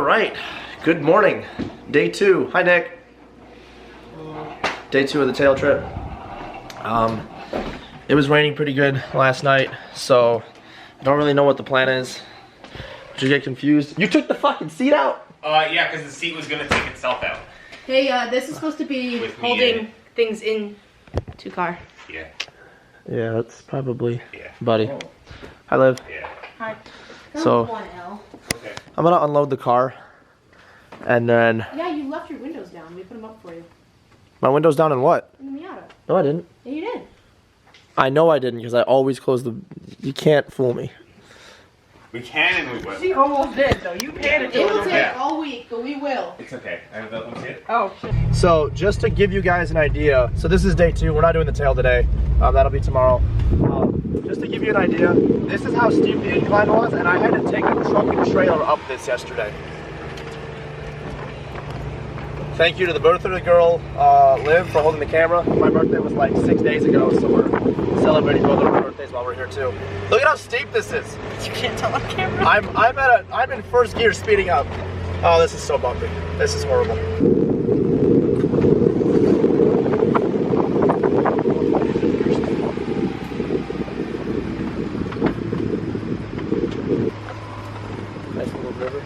right, good morning. Day 2. Hi, Nick. Day 2 of the tail trip. It was raining pretty good last night, so I don't really know what the plan is. Did you get confused? You took the fucking seat out? Yeah, because the seat was gonna take itself out. Hey, this is supposed to be holding things in to car. Yeah. Yeah, that's probably. Yeah. Buddy. Hi, Liv. Yeah. Hi. So, Okay. I'm gonna unload the car, and then... Yeah, you left your windows down. We put them up for you. My window's down in what? In the Miata. No, I didn't. Yeah, you did. I know I didn't, because I always close the... You can't fool me. We can and we will. She almost did, though. You panicked. It will take Yeah. all week, but we will. It's okay. I have that one too. Oh, shit. So, just to give you guys an idea, so this is day 2. We're not doing the tail today. That'll be tomorrow. Just to give you an idea, this is how steep the incline was, and I had to take a truck and trailer up this yesterday. Thank you to the birthday girl, Liv, for holding the camera. My birthday was like 6 days ago, so we're celebrating both of our birthdays while we're here too. Look at how steep this is. You can't tell on camera. I'm in first gear speeding up. Oh, this is so bumpy. This is horrible. Nice little river.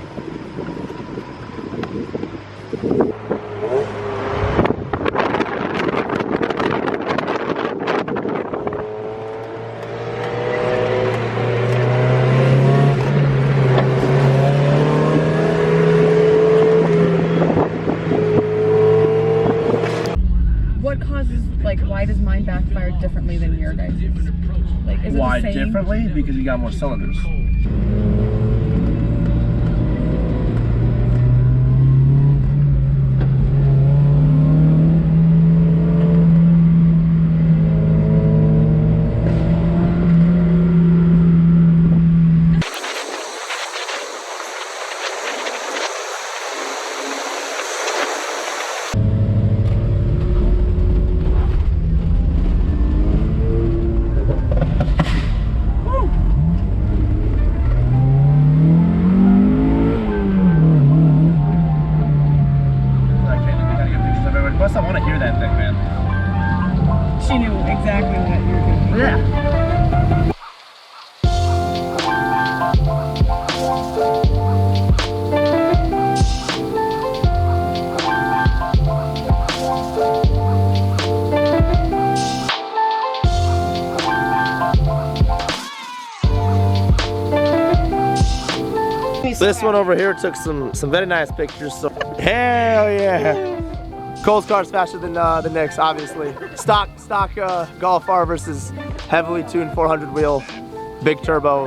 Why does mine backfire differently than your guys'? Like, is it Why the same? differently? Because you got more cylinders. Plus, I want to hear that thing, man. She knew exactly what you were doing. Yeah. This one over here took some very nice pictures. So hell yeah! Cole's car's faster than Nick's, obviously. Stock Golf R versus heavily tuned 400 wheel, big turbo.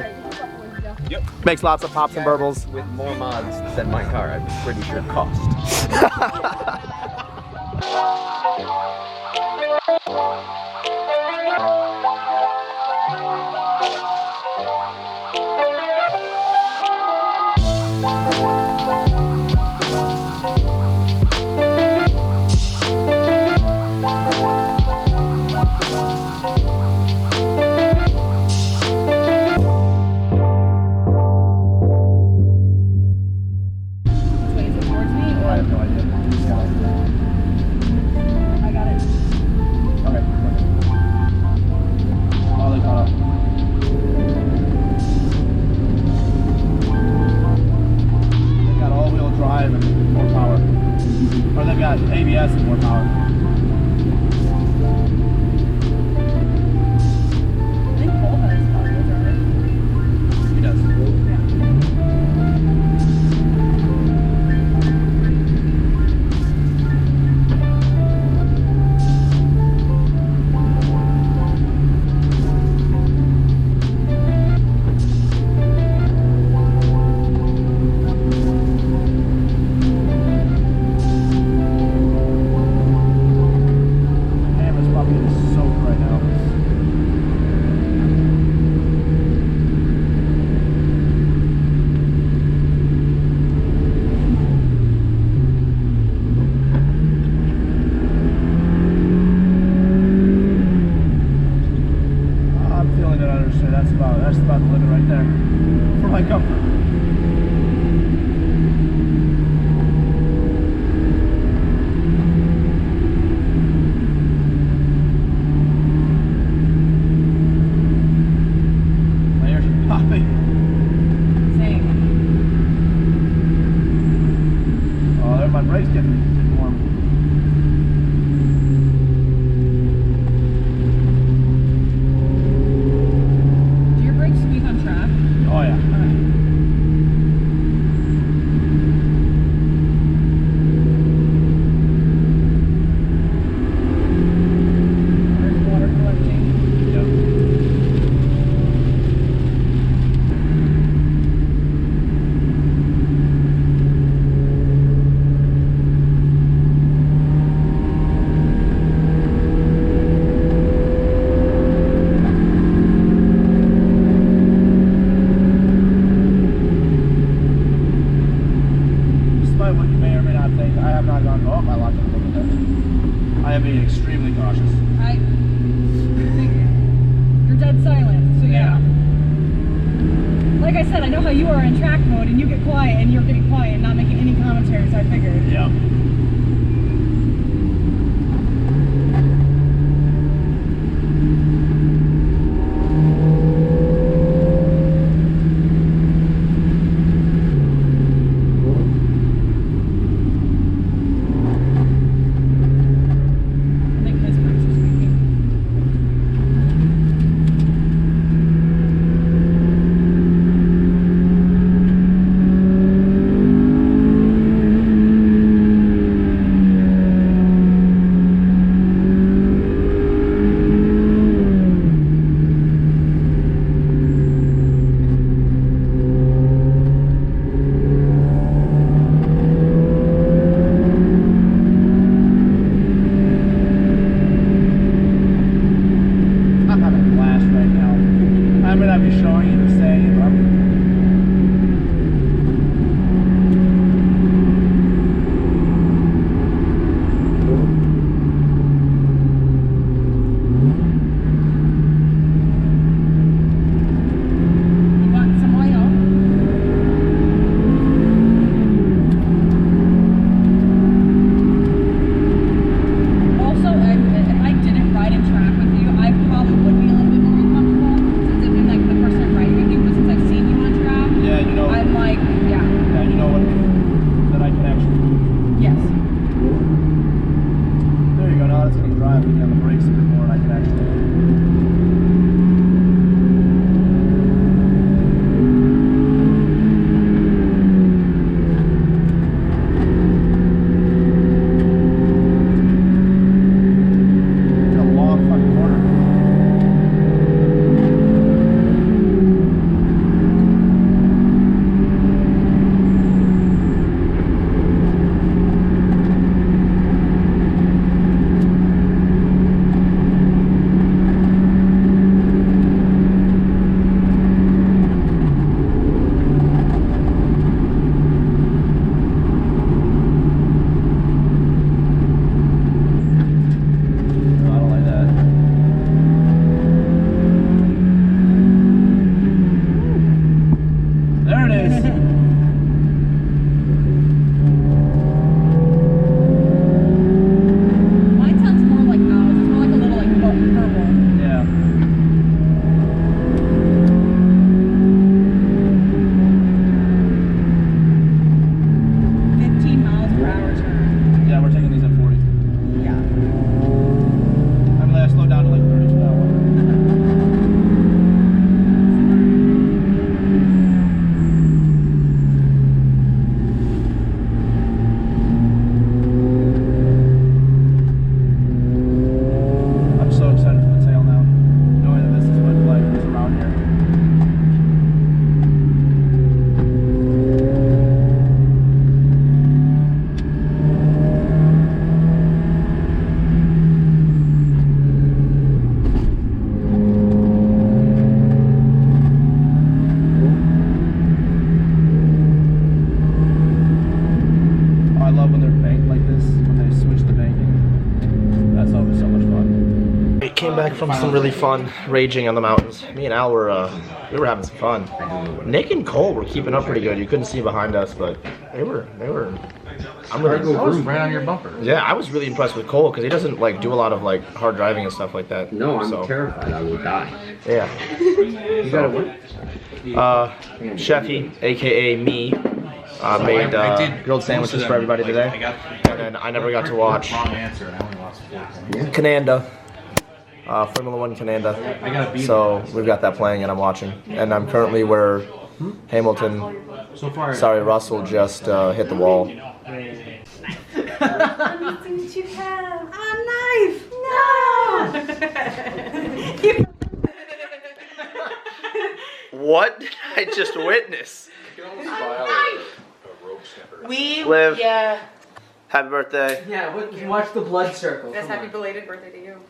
Yep. Makes lots of pops and burbles. With more mods than my car, I'm pretty sure cost. ABS and more power. I think Cole has audio drive. He does. that brake's getting warm. Do your brakes squeak on track? Oh yeah. There's water collecting. Yep. Despite what you may or may not think, I have not gone. Oh, I locked up a little bit. I am being extremely cautious. I figured. You're dead silent, so yeah. Like I said, I know how you are in track mode and you get quiet and you're getting quiet and not making any commentary, so I figured. Yep. I think his brakes are squeaking. I'm having a blast right now. I may not be showing you the same, but You got some oil. Also, if I didn't ride in track with you, I probably would be a little bit more uncomfortable since I've been like the first time riding with you, but since I've seen you on track, yeah, you know, I'm like, yeah, you know what? That I can actually. yes. There you go. Now it's gonna drive me on the brakes a bit more, and I can actually. It's a long fucking corner. I don't like that. There it is. Mine sounds more like ours. It's more like a little like purple. Yeah. 15 miles per hour turn. Yeah, we're taking these at 40. Yeah. I mean, I slowed down to like 32 now. I'm so excited for the tail now, knowing that this is what life is around here. Oh, I love when they're banked like this, when they switch the banking. That's always so much fun. We came back from some really fun raging on the mountains. Me and Al were having some fun. Nick and Cole were keeping up pretty good. You couldn't see behind us, but they were. I'm really. right on your bumper. Yeah, I was really impressed with Cole because he doesn't like do a lot of like hard driving and stuff like that. No, I'm So, terrified I will die. Yeah. You gotta win. Sheffy, aka me, Made I did grilled most sandwiches of for them, everybody like, today. I got And then I never got to watch wrong answer, and I only lost 4 points. Cananda, Formula One Cananda. I gotta beat So we've got that playing and I'm watching. And I'm currently where Hamilton, So far, sorry, Russell just hit the wall. Anything that you have. A knife. No. What did I just witness? We. Liv. Yeah. Happy birthday. Yeah, watch the blood circle. That's Come happy on. belated birthday to you.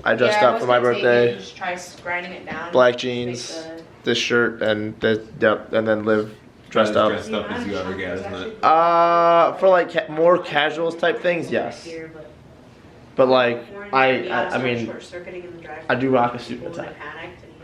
I dressed Yeah, I up was for my gonna say, birthday. Just try grinding it down. Black Make jeans, the- this shirt, and and then Liv dressed up. Dressed up as you ever get, isn't it? For like more casuals type things, yes. Here, but But like Warren, I mean, short-circuiting in the drive. I do rock a suit and a When I tie. panicked and he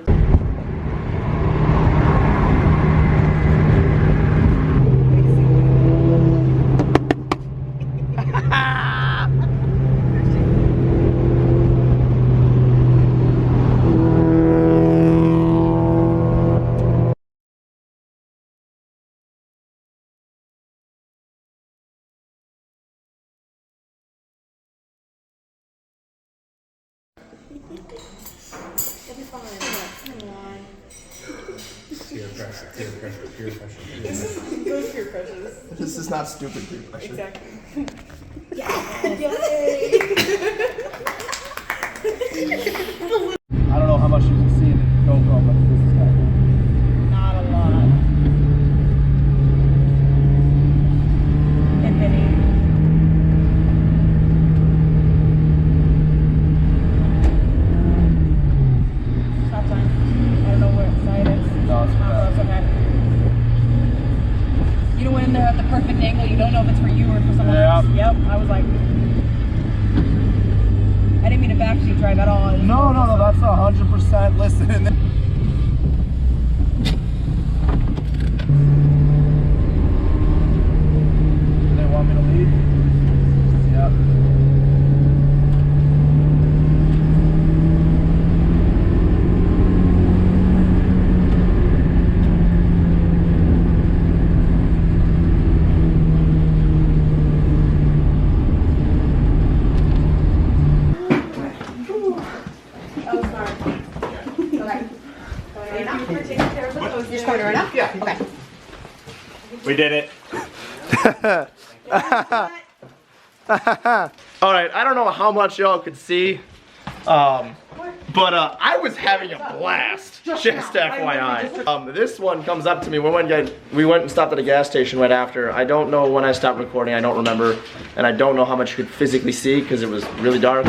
Those peer crushes. This is not stupid peer pressure. Exactly. I don't know how much you can see in the GoPro, but this is kind of cool. Not a lot. If any. Stop sign. I don't know where side is. No, it's Oh, it's okay. You don't went in there at the perfect angle. You don't know if it's for you or for someone else. Yep. I was like, I didn't mean to backseat drive at all. No, that's 100%. Listen. They want me to lead? Yep. Just coming right now? Yeah. Okay. We did it. All right, I don't know how much y'all could see, but I was having a blast. Just FYI. This one comes up to me. We went and stopped at a gas station right after. I don't know when I stopped recording. I don't remember, and I don't know how much you could physically see because it was really dark.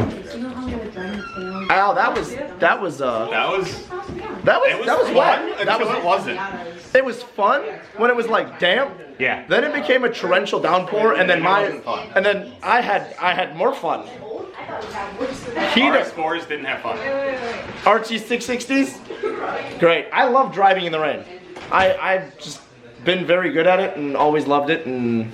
Oh, that was That was fun fun until it wasn't. It was fun when it was like damp. Yeah. Then it became a torrential downpour, and then I had more fun. Our scores didn't have fun. Archie 660s, great. I love driving in the rain. I've just been very good at it and always loved it. And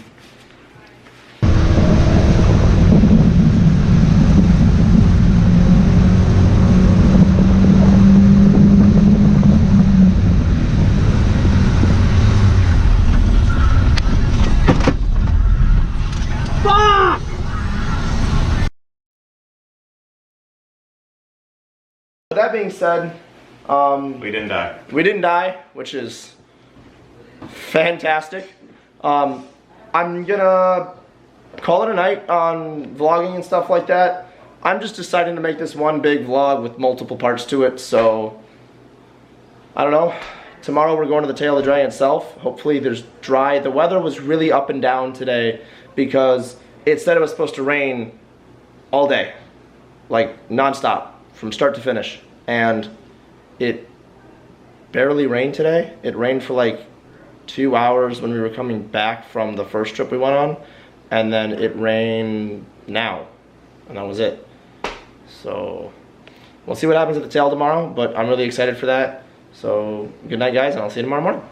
with that being said, We didn't die. we didn't die, which is fantastic. I'm gonna call it a night on vlogging and stuff like that. I'm just deciding to make this one big vlog with multiple parts to it, so I don't know. Tomorrow we're going to the Tail of the Dragon itself. Hopefully there's dry. The weather was really up and down today because it said it was supposed to rain all day, like nonstop, from start to finish, and it barely rained today. It rained for like 2 hours when we were coming back from the first trip we went on, and then it rained now, and that was it. So we'll see what happens at the tail tomorrow, but I'm really excited for that. So good night, guys, and I'll see you tomorrow morning.